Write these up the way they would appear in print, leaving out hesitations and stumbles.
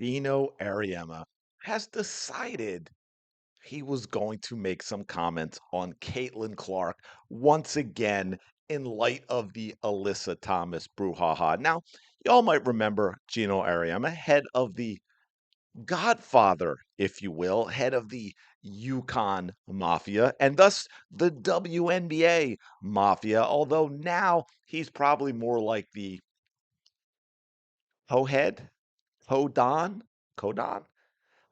Geno Auriemma has decided he was going to make some comments on Caitlin Clark once again in light of the Alyssa Thomas brouhaha. Now, y'all might remember Geno Auriemma, head of the Godfather, if you will, head of the Yukon Mafia, and thus the WNBA Mafia, although now he's probably more like the co-head, co-don, co-don?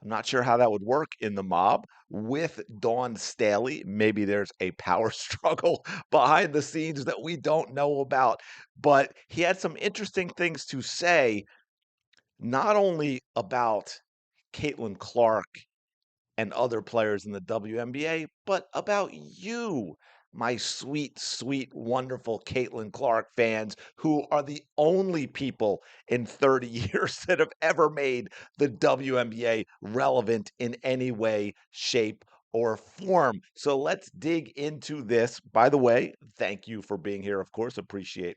I'm not sure how that would work in the mob with Dawn Staley. Maybe there's a power struggle behind the scenes that we don't know about. But he had some interesting things to say, not only about Caitlin Clark and other players in the WNBA, but about you, my sweet, sweet, wonderful Caitlin Clark fans, who are the only people in 30 years that have ever made the WNBA relevant in any way, shape, or form. So let's dig into this. By the way, thank you for being here. Of course, appreciate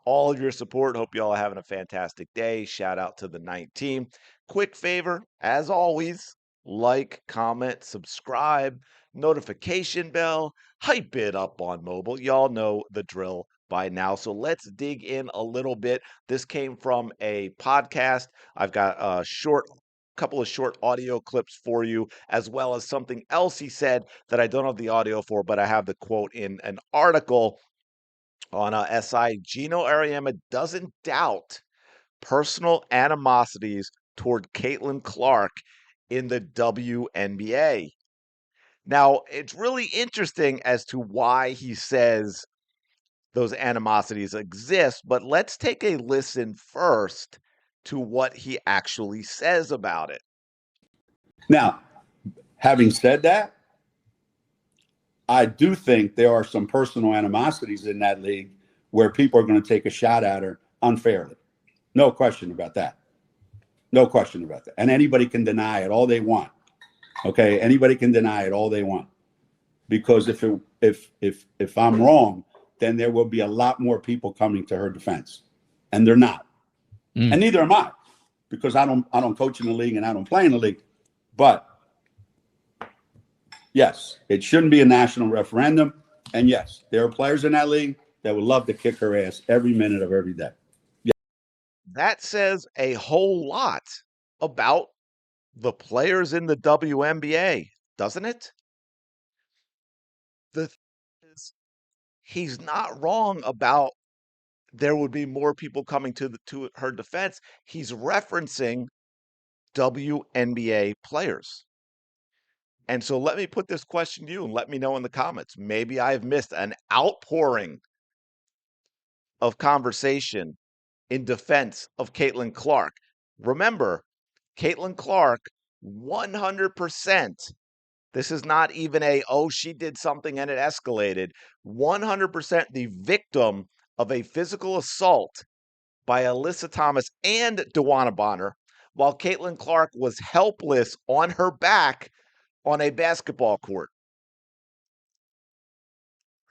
all of your support. Hope you all are having a fantastic day. Shout out to the night team. Quick favor, as always, like, comment, subscribe, notification bell, hype it up on mobile. Y'all know the drill by now. So let's dig in a little bit. This came from a podcast. I've got a couple of short audio clips for you, as well as something else he said that I don't have the audio for, but I have the quote in an article on SI. Geno Auriemma doesn't doubt personal animosities toward Caitlin Clark in the WNBA. Now, it's really interesting as to why he says those animosities exist, but let's take a listen first to what he actually says about it. Now, having said that, I do think there are some personal animosities in that league where people are going to take a shot at her unfairly. No question about that. No question about that. And anybody can deny it all they want. Okay, anybody can deny it all they want. Because if I'm wrong, then there will be a lot more people coming to her defense. And they're not. And neither am I, because I don't coach in the league and I don't play in the league. But yes, it shouldn't be a national referendum. And yes, there are players in that league that would love to kick her ass every minute of every day. Yeah. That says a whole lot about the players in the WNBA, doesn't it? The thing is, he's not wrong about there would be more people coming to her defense. He's referencing WNBA players. And so let me put this question to you and let me know in the comments. Maybe I've missed an outpouring of conversation in defense of Caitlin Clark. Remember, Caitlin Clark, 100%. This is not even she did something and it escalated. 100% the victim of a physical assault by Alyssa Thomas and DeWanna Bonner, while Caitlin Clark was helpless on her back on a basketball court.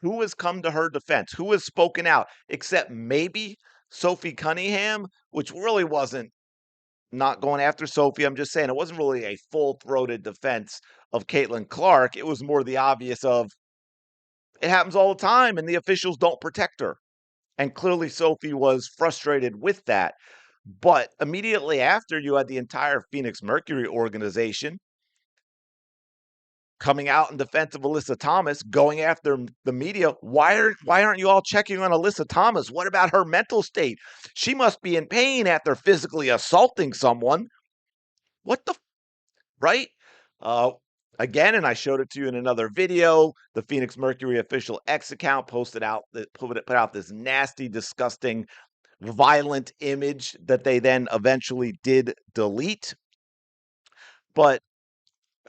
Who has come to her defense? Who has spoken out? Except maybe Sophie Cunningham, which really wasn't, not going after Sophie. I'm just saying it wasn't really a full-throated defense of Caitlin Clark. It was more the obvious of it happens all the time and the officials don't protect her. And clearly Sophie was frustrated with that. But immediately after, you had the entire Phoenix Mercury organization coming out in defense of Alyssa Thomas, going after the media. Why aren't you all checking on Alyssa Thomas? What about her mental state? She must be in pain after physically assaulting someone. What the right? Uh, Again, and I showed it to you in another video. The Phoenix Mercury official X account put out this nasty, disgusting, violent image that they then eventually did delete. But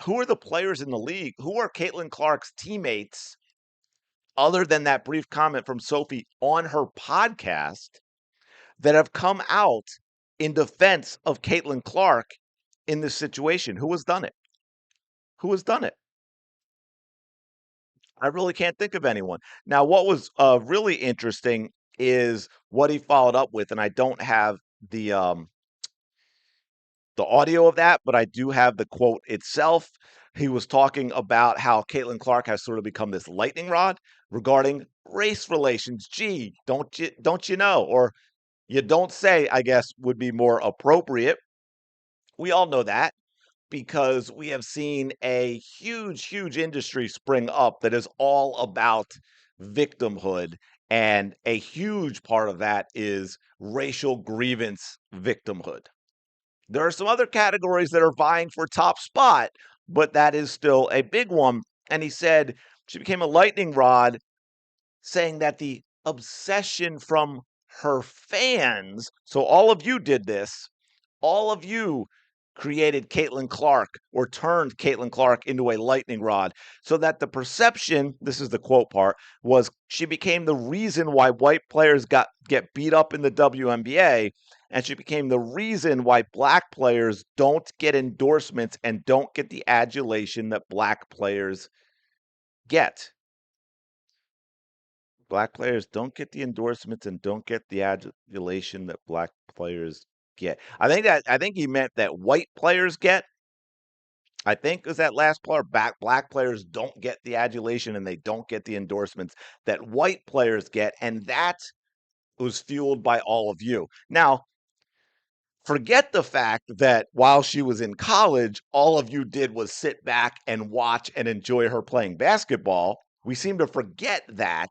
who are the players in the league? Who are Caitlin Clark's teammates, other than that brief comment from Sophie on her podcast, that have come out in defense of Caitlin Clark in this situation? Who has done it? Who has done it? I really can't think of anyone. Now, what was really interesting is what he followed up with, and I don't have the the audio of that, but I do have the quote itself. He was talking about how Caitlin Clark has sort of become this lightning rod regarding race relations. Gee, don't you know? Or you don't say, I guess, would be more appropriate. We all know that because we have seen a huge, huge industry spring up that is all about victimhood. And a huge part of that is racial grievance victimhood. There are some other categories that are vying for top spot, but that is still a big one. And he said she became a lightning rod, saying that the obsession from her fans, so all of you did this, all of you created Caitlin Clark or turned Caitlin Clark into a lightning rod so that the perception, this is the quote part, was she became the reason why white players get beat up in the WNBA, and she became the reason why black players don't get endorsements and don't get the adulation that black players get. Black players don't get the endorsements and don't get the adulation that black players get. I think he meant that white players get. I think is that last part. Black players don't get the adulation and they don't get the endorsements that white players get, and that was fueled by all of you. Now, forget the fact that while she was in college, all of you did was sit back and watch and enjoy her playing basketball. We seem to forget that,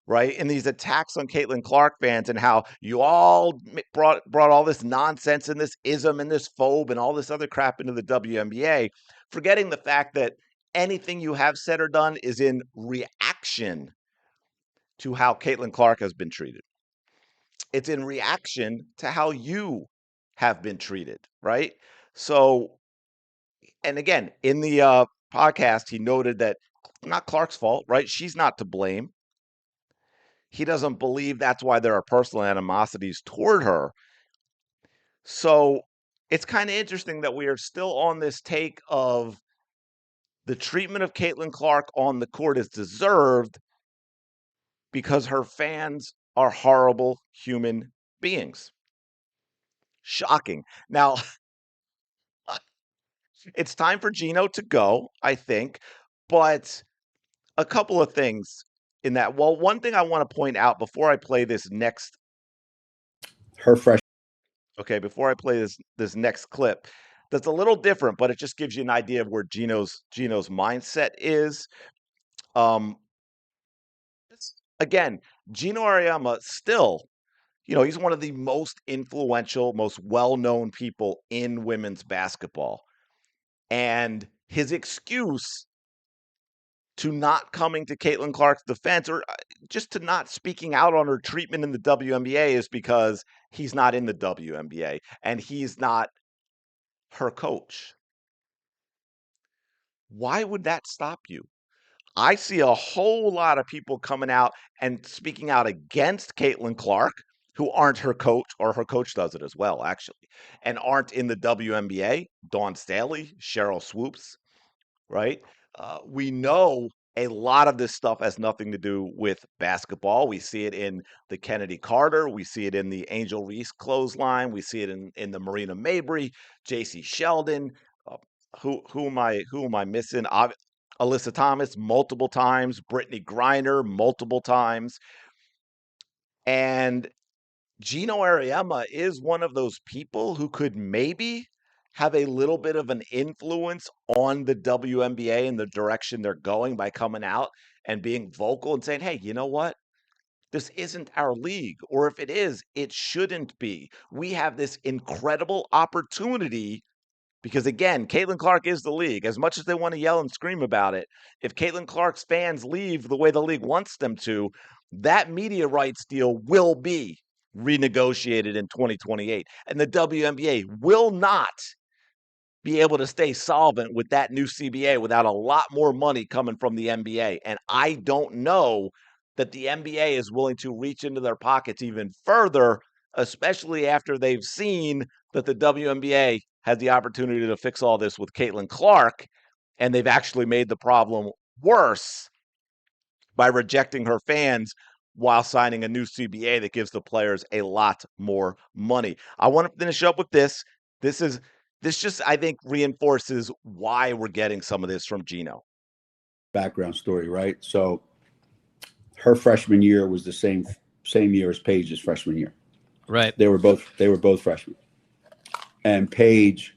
right? And these attacks on Caitlin Clark fans and how you all brought all this nonsense and this ism and this phobe and all this other crap into the WNBA, forgetting the fact that anything you have said or done is in reaction to how Caitlin Clark has been treated. It's in reaction to how you have been treated, right? So, and again, in the podcast, he noted that not Clark's fault, right? She's not to blame. He doesn't believe that's why there are personal animosities toward her. So it's kind of interesting that we are still on this take of the treatment of Caitlin Clark on the court is deserved because her fans are horrible human beings. Shocking. Now, it's time for Geno to go, I think, but a couple of things in that. Well, one thing I want to point out before I play this next Her fresh. Okay, before I play this next clip, that's a little different, but it just gives you an idea of where Geno's mindset is. Um, again, Geno Auriemma still, he's one of the most influential, most well-known people in women's basketball. And his excuse to not coming to Caitlin Clark's defense or just to not speaking out on her treatment in the WNBA is because he's not in the WNBA and he's not her coach. Why would that stop you? I see a whole lot of people coming out and speaking out against Caitlin Clark who aren't her coach, or her coach does it as well, actually, and aren't in the WNBA. Dawn Staley, Cheryl Swoops, right? We know a lot of this stuff has nothing to do with basketball. We see it in the Kennedy Carter. We see it in the Angel Reese clothesline. We see it in the Marina Mabry, J.C. Sheldon. Uh, who am I missing? Alyssa Thomas multiple times, Brittany Griner multiple times, and Geno Auriemma is one of those people who could maybe have a little bit of an influence on the WNBA and the direction they're going by coming out and being vocal and saying, hey, you know what? This isn't our league. Or if it is, it shouldn't be. We have this incredible opportunity because, again, Caitlin Clark is the league. As much as they want to yell and scream about it, if Caitlin Clark's fans leave the way the league wants them to, that media rights deal will be renegotiated in 2028. And the WNBA will not be able to stay solvent with that new CBA without a lot more money coming from the NBA. And I don't know that the NBA is willing to reach into their pockets even further, especially after they've seen that the WNBA has the opportunity to fix all this with Caitlin Clark, and they've actually made the problem worse by rejecting her fans while signing a new CBA that gives the players a lot more money. I want to finish up with this. This is This just, I think, reinforces why we're getting some of this from Geno. Background story, right? So her freshman year was the same year as Paige's freshman year. Right. They were both freshmen, and Paige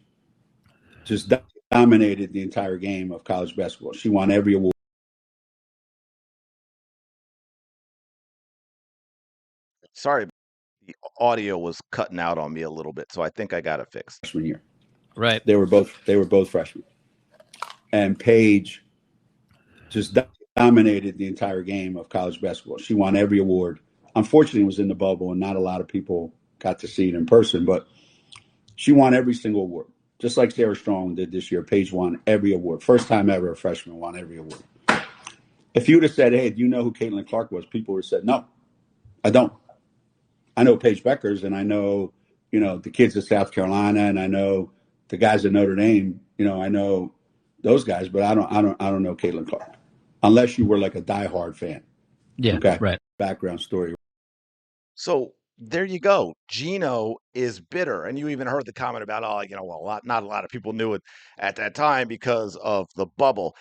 just dominated the entire game of college basketball. She won every award. Sorry, the audio was cutting out on me a little bit, so I think I got it fixed. Freshman year, Right. they were both freshmen, and Paige just dominated the entire game of college basketball. She won every award. Unfortunately, it was in the bubble, and not a lot of people got to see it in person, but she won every single award. Just like Sarah Strong did this year, Paige won every award. First time ever a freshman won every award. If you would have said, hey, do you know who Caitlin Clark was? People would have said, no, I don't. I know Paige Beckers, and I know, the kids at South Carolina, and I know the guys at Notre Dame. I know those guys, but I don't know Caitlin Clark, unless you were like a diehard fan. Yeah. Okay. Right. Background story. So there you go. Geno is bitter. And you even heard the comment about, not a lot of people knew it at that time because of the bubble.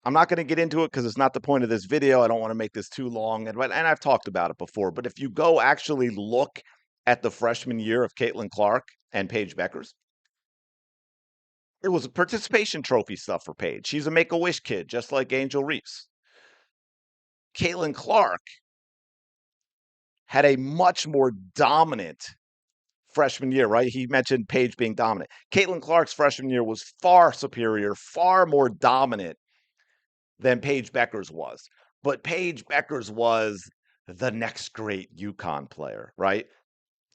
I'm not going to get into it because it's not the point of this video. I don't want to make this too long. And I've talked about it before. But if you go actually look at the freshman year of Caitlin Clark and Paige Beckers, it was a participation trophy stuff for Paige. She's a Make-A-Wish kid, just like Angel Reese. Caitlin Clark had a much more dominant freshman year, right? He mentioned Paige being dominant. Caitlin Clark's freshman year was far superior, far more dominant than Paige Beckers was. But Paige Beckers was the next great UConn player, right?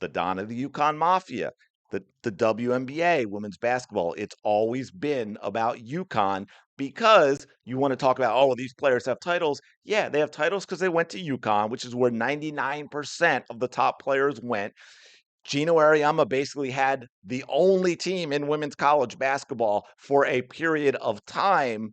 The Don of the UConn Mafia, the WNBA, women's basketball. It's always been about UConn because you want to talk about, well, these players have titles. Yeah, they have titles because they went to UConn, which is where 99% of the top players went. Geno Auriemma basically had the only team in women's college basketball for a period of time,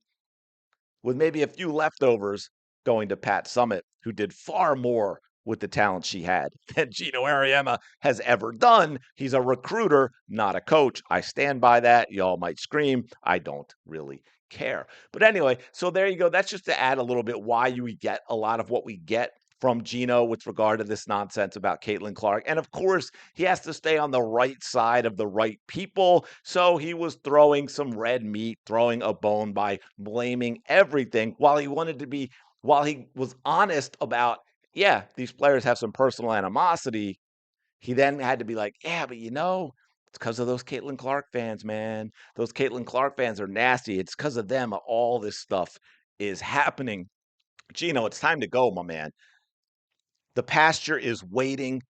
with maybe a few leftovers going to Pat Summitt, who did far more with the talent she had than Geno Auriemma has ever done. He's a recruiter, not a coach. I stand by that. Y'all might scream. I don't really care. But anyway, so there you go. That's just to add a little bit why we get a lot of what we get from Geno with regard to this nonsense about Caitlin Clark. And of course, he has to stay on the right side of the right people. So he was throwing some red meat, throwing a bone by blaming everything while he was honest about, yeah, these players have some personal animosity. He then had to be like, yeah, but it's because of those Caitlin Clark fans, man. Those Caitlin Clark fans are nasty. It's because of them all this stuff is happening. Geno, it's time to go, my man. The pasture is waiting.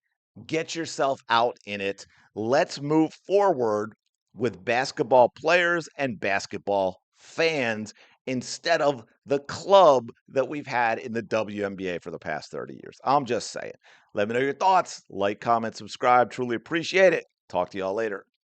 Get yourself out in it. Let's move forward with basketball players and basketball fans instead of the club that we've had in the WNBA for the past 30 years. I'm just saying. Let me know your thoughts. Like, comment, subscribe. Truly appreciate it. Talk to y'all later.